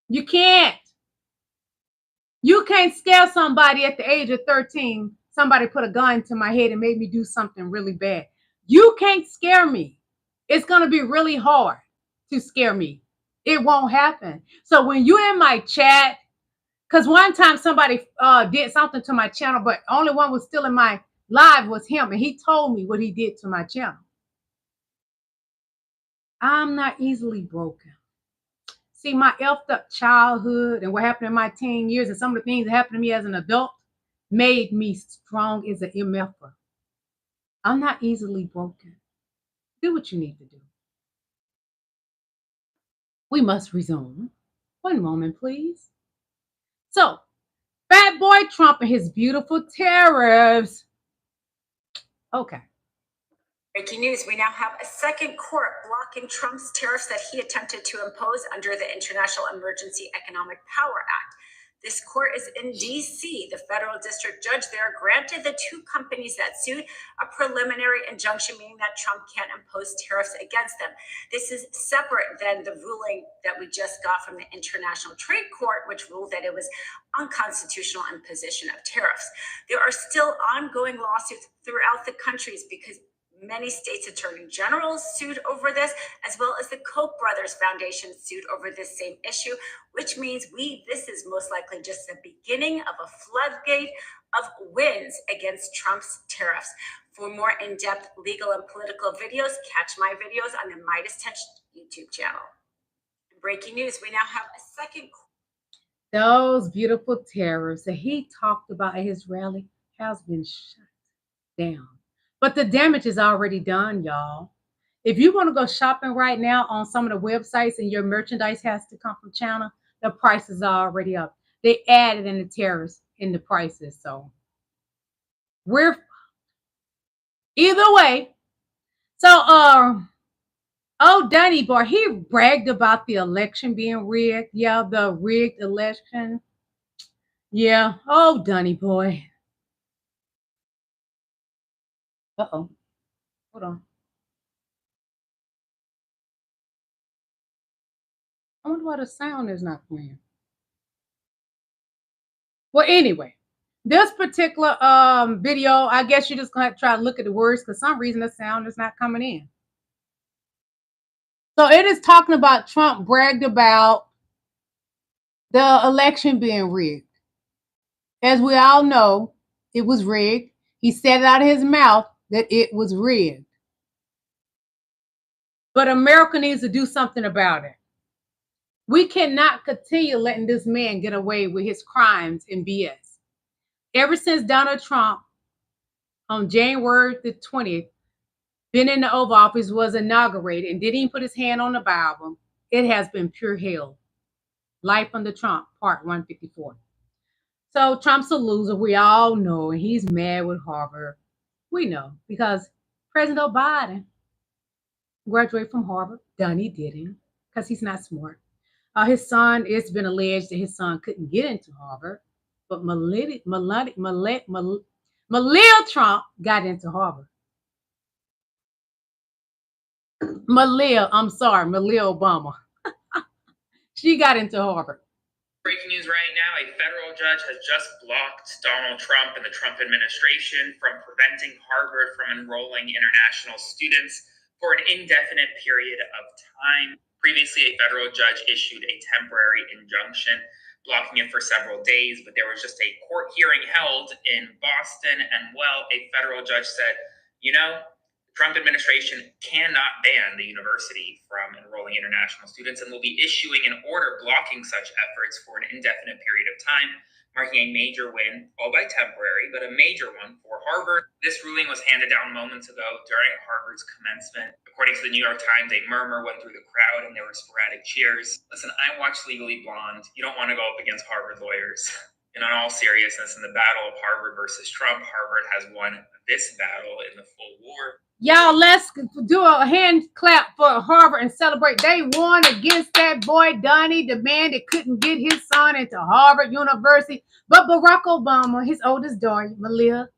Speaker 1: You can't. You can't scare somebody at the age of 13. Somebody put a gun to my head and made me do something really bad. You can't scare me. It's going to be really hard to scare me. It won't happen. So when you're in my chat, because one time somebody did something to my channel, but only one was still in my live was him. And he told me what he did to my channel. I'm not easily broken. See, my effed up childhood and what happened in my teen years and some of the things that happened to me as an adult made me strong as an MFer. I'm not easily broken. Do what you need to do. We must resume. One moment, please. So, Fat Boy Trump and his beautiful tariffs. Okay.
Speaker 14: Breaking news, we now have a second court blocking Trump's tariffs that he attempted to impose under the International Emergency Economic Power Act. This court is in D.C. The federal district judge there granted the two companies that sued a preliminary injunction, meaning that Trump can't impose tariffs against them. This is separate than the ruling that we just got from the International Trade Court, which ruled that it was unconstitutional imposition of tariffs. There are still ongoing lawsuits throughout the countries because many states' attorney generals sued over this, as well as the Koch brothers foundation sued over this same issue, which means this is most likely just the beginning of a floodgate of wins against Trump's tariffs. For more in-depth legal and political videos, catch my videos on the Midas Touch YouTube channel. Breaking news, we now have a second.
Speaker 1: Those beautiful tariffs that he talked about at his rally has been shut down. But the damage is already done, y'all. If you want to go shopping right now on some of the websites and your merchandise has to come from China, the prices are already up. They added in the tariffs in the prices. So we're either way. So Donnie boy, he bragged about the election being rigged. Yeah, the rigged election. Yeah. Oh, Donnie boy. Uh-oh. Hold on. I wonder why the sound is not playing. Well, anyway, this particular video, I guess you're just going to try to look at the words because some reason the sound is not coming in. So it is talking about Trump bragged about the election being rigged. As we all know, it was rigged. He said it out of his mouth that it was rigged. But America needs to do something about it. We cannot continue letting this man get away with his crimes and BS. Ever since Donald Trump on January the 20th, been in the Oval Office, was inaugurated and didn't even put his hand on the Bible, it has been pure hell. Life under Trump, part 154. So Trump's a loser. We all know, and he's mad with Harvard. We know because President Biden graduated from Harvard. Donnie didn't because he's not smart. His son, it's been alleged that his son couldn't get into Harvard, but Melania Trump got into Harvard. Malia Obama. She got into Harvard.
Speaker 5: Breaking news right now, a federal judge has just blocked Donald Trump and the Trump administration from preventing Harvard from enrolling international students for an indefinite period of time. Previously, a federal judge issued a temporary injunction blocking it for several days, but there was just a court hearing held in Boston, and well, a federal judge said, you know, the Trump administration cannot ban the university from enrolling international students and will be issuing an order blocking such efforts for an indefinite period of time, marking a major win, albeit temporary, but a major one for Harvard. This ruling was handed down moments ago during Harvard's commencement. According to the New York Times, a murmur went through the crowd and there were sporadic cheers. Listen, I watched Legally Blonde. You don't want to go up against Harvard lawyers. And in all seriousness, in the battle of Harvard versus Trump, Harvard has won this battle in the full war.
Speaker 1: Y'all, let's do a hand clap for Harvard and celebrate. They won against that boy, Donnie, the man that couldn't get his son into Harvard University. But Barack Obama, his oldest daughter, Malia,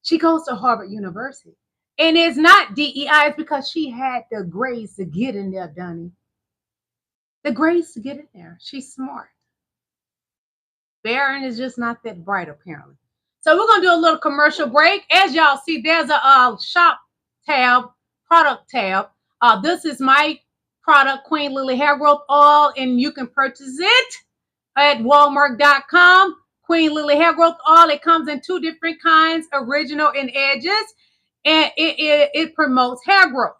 Speaker 1: she goes to Harvard University. And it's not DEI, it's because she had the grades to get in there, Donnie. The grades to get in there. She's smart. Barron is just not that bright, apparently. So we're going to do a little commercial break. As y'all see, there's a shop tab, product tab. This is my product, Queen Lillie Hair Growth Oil, and you can purchase it at Walmart.com. Queen Lillie Hair Growth Oil. It comes in two different kinds, original and edges, and it promotes hair growth.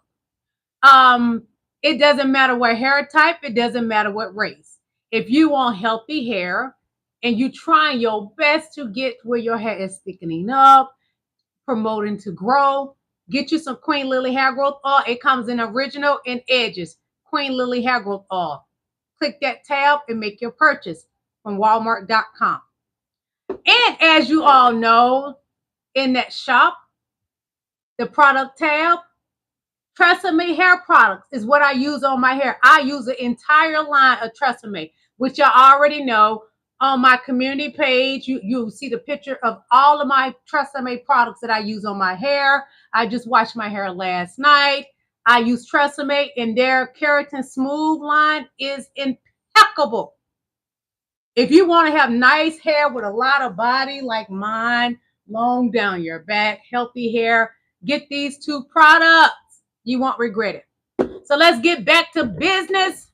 Speaker 1: It doesn't matter what hair type. It doesn't matter what race. If you want healthy hair and you trying your best to get where your hair is thickening up, promoting to grow, get you some Queen Lillie Hair Growth Oil. It comes in original and edges. Queen Lillie Hair Growth Oil. click that tab and make your purchase from Walmart.com. And as you all know, in that shop, the product tab, Tresemme hair products is what I use on my hair. I use the entire line of Tresemme, which you already know. On my community page, you'll see the picture of all of my Tresemme products that I use on my hair. I just washed my hair last night. I use Tresemme, and their Keratin Smooth line is impeccable. If you want to have nice hair with a lot of body like mine, long down your back, healthy hair, get these two products. You won't regret it. So let's get back to business.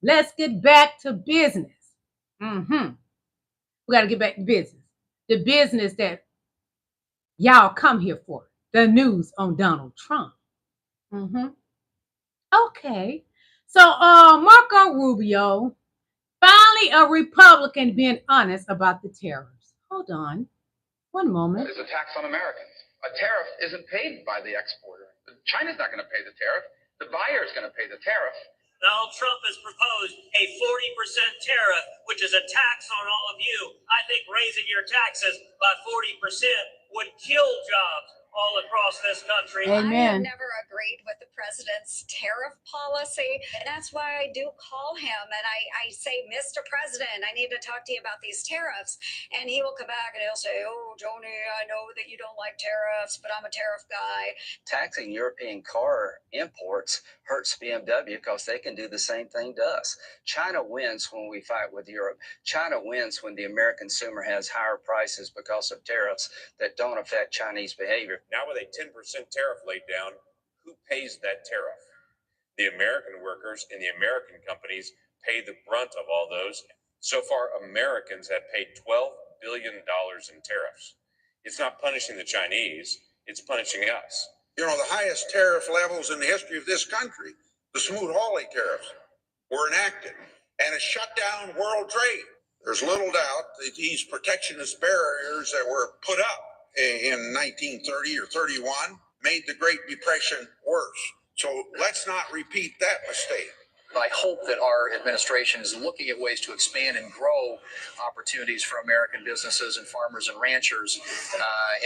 Speaker 1: Let's get back to business. We got to get back to business. The business that y'all come here for. The news on Donald Trump. Okay. So Marco Rubio, finally a Republican being honest about the tariffs. Hold on. One moment.
Speaker 15: It's a tax on Americans. A tariff isn't paid by the exporter. China's not going to pay the tariff. The buyer is going to pay the tariff.
Speaker 2: Donald Trump has proposed a 40% tariff, which is a tax on all of you. I think raising your taxes by 40% would kill jobs all across this country.
Speaker 1: Amen.
Speaker 14: I have never agreed with the president's tariff policy, and that's why I do call him and I say, Mr. President, I need to talk to you about these tariffs. And he will come back and he'll say, oh, Joni, I know that you don't like tariffs, but I'm a tariff guy.
Speaker 16: Taxing European car imports hurts BMW because they can do the same thing to us. China wins when we fight with Europe. China wins when the American consumer has higher prices because of tariffs that don't affect Chinese behavior.
Speaker 17: Now with a 10% tariff laid down, who pays that tariff? The American workers and the American companies pay the brunt of all those. So far, Americans have paid $12 billion in tariffs. It's not punishing the Chinese, it's punishing us.
Speaker 18: You know, the highest tariff levels in the history of this country, the Smoot-Hawley tariffs, were enacted and it shut down world trade. There's little doubt that these protectionist barriers that were put up in 1930 or 31 made the Great Depression worse. So let's not repeat that mistake.
Speaker 19: I hope that our administration is looking at ways to expand and grow opportunities for American businesses and farmers and ranchers,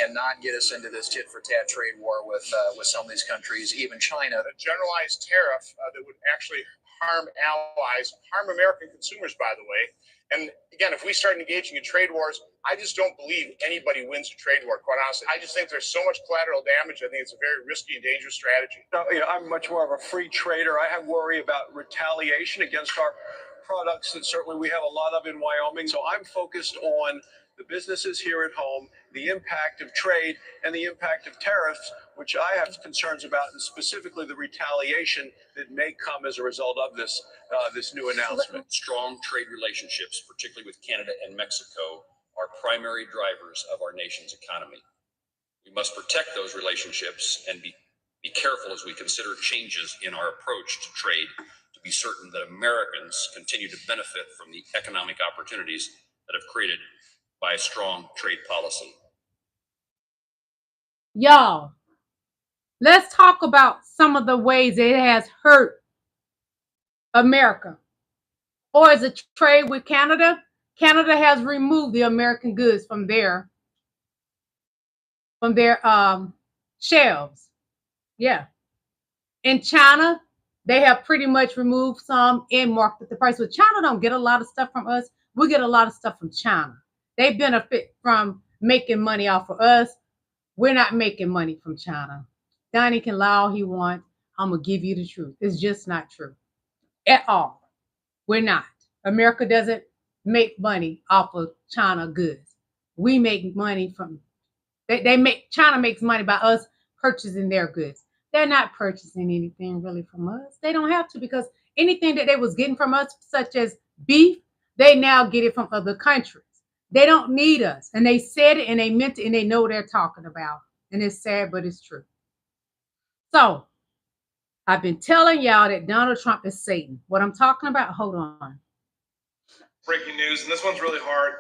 Speaker 19: and not get us into this tit-for-tat trade war with some of these countries, even China.
Speaker 20: A generalized tariff that would actually harm allies, harm American consumers, by the way. And again, if we start engaging in trade wars, I just don't believe anybody wins a trade war, quite honestly. I just think there's so much collateral damage. I think it's a very risky and dangerous strategy.
Speaker 21: I'm much more of a free trader. I have worry about retaliation against our products that certainly we have a lot of in Wyoming. So I'm focused on the businesses here at home, the impact of trade, and the impact of tariffs, which I have concerns about, and specifically the retaliation that may come as a result of this new announcement.
Speaker 22: Strong trade relationships, particularly with Canada and Mexico, are primary drivers of our nation's economy. We must protect those relationships and be careful as we consider changes in our approach to trade to be certain that Americans continue to benefit from the economic opportunities that have created by a strong trade policy.
Speaker 1: Y'all, let's talk about some of the ways it has hurt America. Or is it trade with Canada? Canada has removed the American goods from their shelves. Yeah. In China, they have pretty much removed some and marked up the price. But China don't get a lot of stuff from us. We get a lot of stuff from China. They benefit from making money off of us. We're not making money from China. Donnie can lie all he wants. I'm going to give you the truth. It's just not true at all. We're not. America doesn't make money off of China goods. We make money from, China makes money by us purchasing their goods. They're not purchasing anything really from us. They don't have to, because anything that they was getting from us, such as beef, they now get it from other countries. They don't need us. And they said it and they meant it and they know what they're talking about. And it's sad, but it's true. So I've been telling y'all that Donald Trump is Satan. What I'm talking about, hold on.
Speaker 23: Breaking news, and this one's really hard.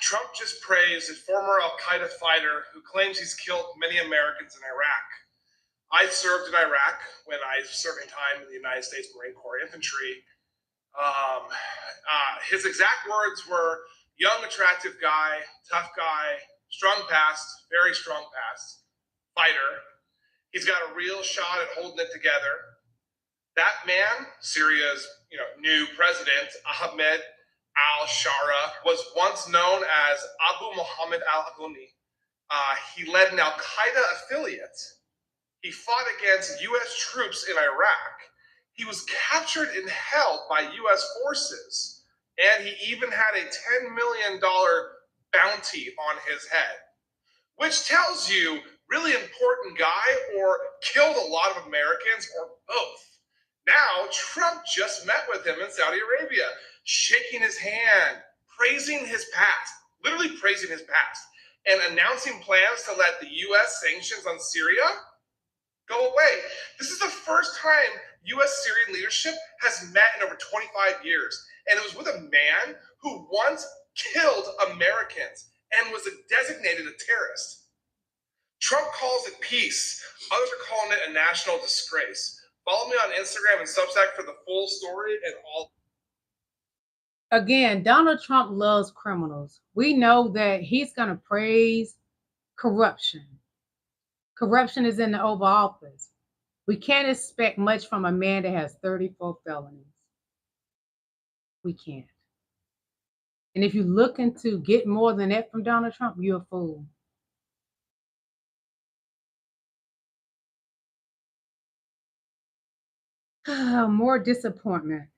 Speaker 23: Trump just praised a former Al-Qaeda fighter who claims he's killed many Americans in Iraq. I served in Iraq when I was serving time in the United States Marine Corps Infantry. His exact words were, young, attractive guy, tough guy, strong past, very strong past, fighter. He's got a real shot at holding it together. That man, Syria's new president, Ahmed al-Shara, was once known as Abu Muhammad al-Aguni. He led an al-Qaeda affiliate. He fought against U.S. troops in Iraq. He was captured and held by U.S. forces, and he even had a $10 million bounty on his head, which tells you really important guy or killed a lot of Americans or both. Now, Trump just met with him in Saudi Arabia, shaking his hand, praising his past, literally praising his past, and announcing plans to let the U.S. sanctions on Syria go away. This is the first time U.S. Syrian leadership has met in over 25 years. And it was with a man who once killed Americans and was designated a terrorist. Trump calls it peace. Others are calling it a national disgrace. Follow me on Instagram and Substack for the full story and all.
Speaker 1: Again, Donald Trump loves criminals. We know that he's going to praise corruption. Corruption is in the Oval Office. We can't expect much from a man that has 34 felonies. We can't. And if you're looking to get more than that from Donald Trump, you're a fool. More disappointment.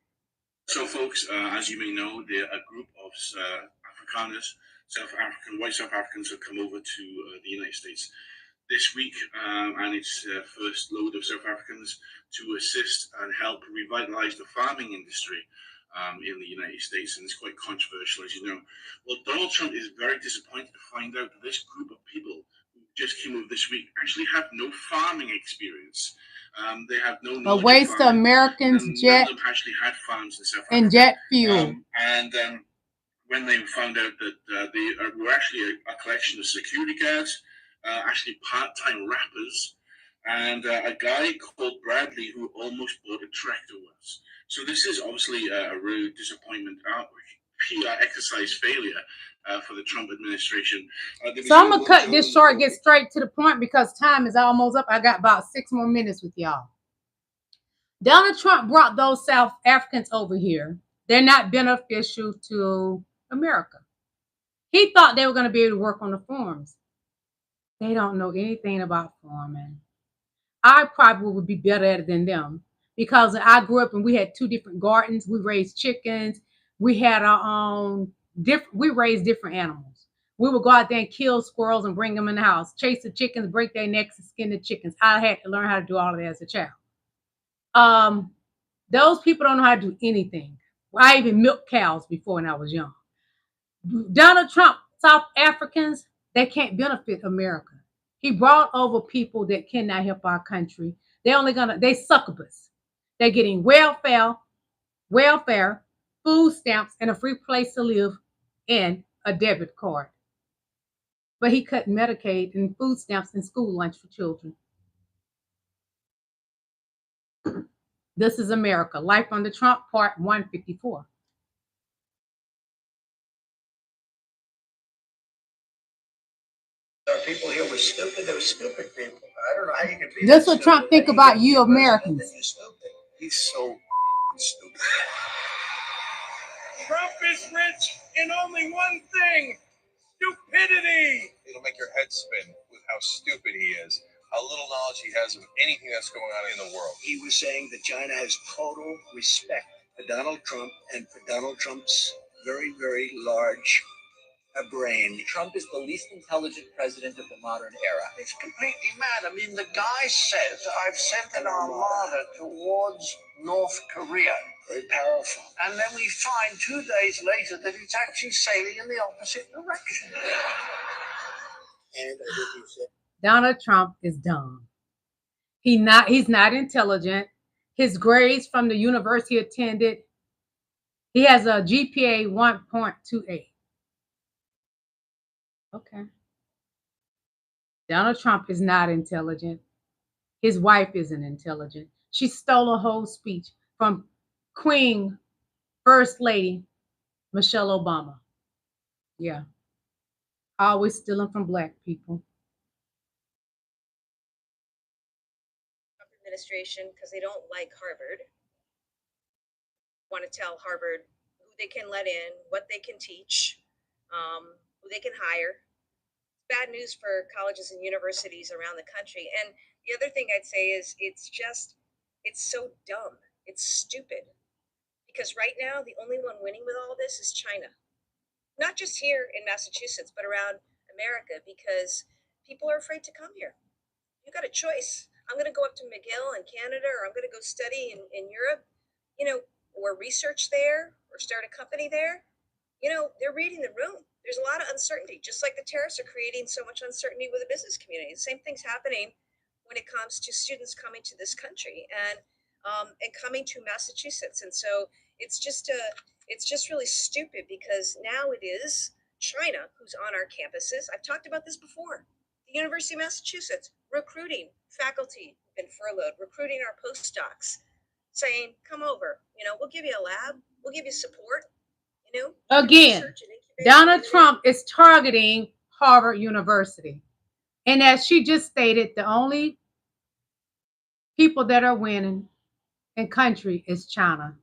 Speaker 7: So, folks, as you may know, a group of Afrikaners, white South Africans, have come over to the United States this week, and it's the first load of South Africans to assist and help revitalize the farming industry in the United States, and it's quite controversial, as you know. Well, Donald Trump is very disappointed to find out that this group of people who just came over this week actually have no farming experience. They have no knowledge
Speaker 1: A waste of Americans' jet
Speaker 7: none of them actually had farms in South Africa.
Speaker 1: and jet fuel.
Speaker 7: When they found out that they were actually a collection of security guards, actually part-time rappers, and a guy called Bradley who almost bought a tractor once. So this is obviously a real disappointment, PR exercise failure for the Trump administration.
Speaker 1: So I'm gonna cut this short, get straight to the point because time is almost up. I got about 6 more minutes with y'all. Donald Trump brought those South Africans over here. They're not beneficial to America. He thought they were going to be able to work on the farms. They don't know anything about farming. I probably would be better at it than them because I grew up and we had 2 different gardens. We raised chickens. We had our own we raised different animals. We would go out there and kill squirrels and bring them in the house, chase the chickens, break their necks and skin the chickens. I had to learn how to do all of that as a child. Those people don't know how to do anything. I even milked cows before when I was young. Donald Trump, South Africans, they can't benefit America. He brought over people that cannot help our country. They succubus. They're getting welfare, food stamps, and a free place to live and a debit card. But he cut Medicaid and food stamps and school lunch for children. This is America. Life under Trump, part 154.
Speaker 4: There are people here were stupid. There were stupid people. I don't know how you can be.
Speaker 1: That's what Trump think about you Americans.
Speaker 4: He's so stupid.
Speaker 9: Trump is rich in only one thing: stupidity.
Speaker 17: It'll make your head spin with how stupid he is, how little knowledge he has of anything that's going on in the world.
Speaker 4: He was saying that China has total respect for Donald Trump and for Donald Trump's very, very large brain.
Speaker 8: Trump is the least intelligent president of the modern era.
Speaker 9: It's completely mad. I mean, the guy says, I've sent an armada towards North Korea.
Speaker 4: Very powerful.
Speaker 9: And then we find 2 days later that it's actually sailing in the opposite direction.
Speaker 4: And I think you said
Speaker 1: Donald Trump is dumb. He's not intelligent. His grades from the university attended, he has a GPA 1.28. Okay. Donald Trump is not intelligent. His wife isn't intelligent. She stole a whole speech from Queen First Lady Michelle Obama. Yeah, always stealing from Black people.
Speaker 10: Administration, because they don't like Harvard, want to tell Harvard who they can let in, what they can teach, who they can hire. Bad news for colleges and universities around the country. And the other thing I'd say is it's so dumb. It's stupid. Because right now, the only one winning with all this is China. Not just here in Massachusetts, but around America, because people are afraid to come here. You got a choice. I'm going to go up to McGill in Canada, or I'm going to go study in Europe, or research there, or start a company there. They're reading the room. There's a lot of uncertainty, just like the tariffs are creating so much uncertainty with the business community. The same thing's happening when it comes to students coming to this country and coming to Massachusetts. And so it's just really stupid, because now it is China who's on our campuses. I've talked about this before. The University of Massachusetts recruiting faculty who've been furloughed, recruiting our postdocs, saying, come over, we'll give you a lab, we'll give you support,
Speaker 1: Again, Donald Trump is targeting Harvard University. And as she just stated, the only people that are winning in country is China.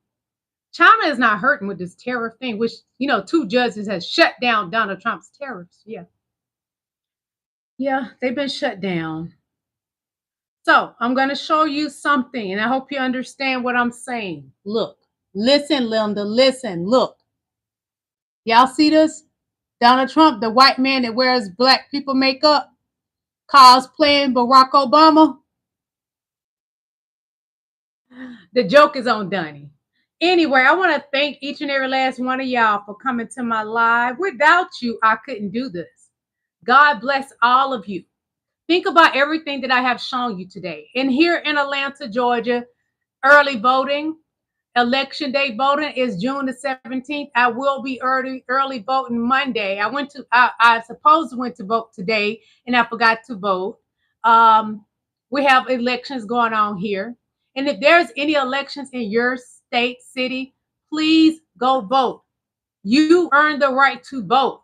Speaker 1: China is not hurting with this tariff thing, which, 2 judges has shut down Donald Trump's tariffs. Yeah, they've been shut down. So I'm going to show you something, and I hope you understand what I'm saying. Look, listen, Linda, listen, look. Y'all see this? Donald Trump, the white man that wears Black people makeup, cosplaying Barack Obama. The joke is on Donnie. Anyway, I want to thank each and every last one of y'all for coming to my live. Without you, I couldn't do this. God bless all of you. Think about everything that I have shown you today. And here in Atlanta, Georgia, early voting, election day voting is June the 17th. I will be early voting Monday. I supposed to went to vote today, and I forgot to vote. We have elections going on here. And if there's any elections in your state, city, please go vote. You earned the right to vote.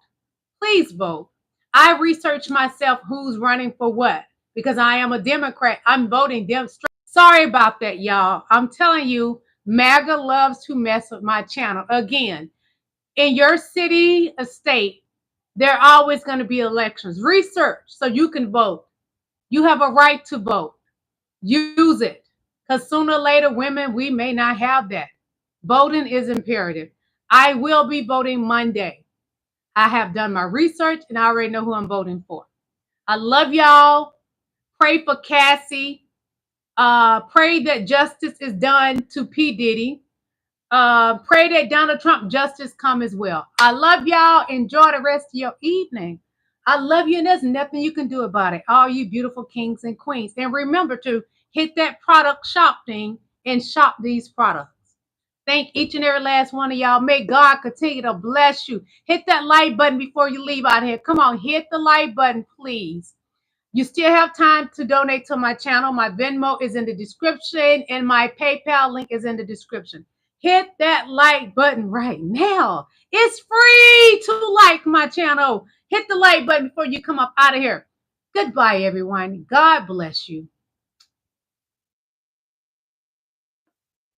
Speaker 1: Please vote. I research myself who's running for what, because I am a Democrat. I'm voting them straight. Sorry about that, y'all. I'm telling you, MAGA loves to mess with my channel. Again, in your city, a state, there are always going to be elections. Research so you can vote. You have a right to vote. Use it. Because sooner or later, women, we may not have that. Voting is imperative. I will be voting Monday. I have done my research, and I already know who I'm voting for. I love y'all. Pray for Cassie. Pray that justice is done to P. Diddy. Pray that Donald Trump justice come as well. I love y'all. Enjoy the rest of your evening. I love you, and there's nothing you can do about it. All you beautiful kings and queens. And remember to hit that product shop thing and shop these products. Thank each and every last one of y'all. May God continue to bless you. Hit that like button before you leave out here. Come on, hit the like button, please. You still have time to donate to my channel. My Venmo is in the description, and my PayPal link is in the description. Hit that like button right now. It's free to like my channel. Hit the like button before you come up out of here. Goodbye, everyone. God bless you.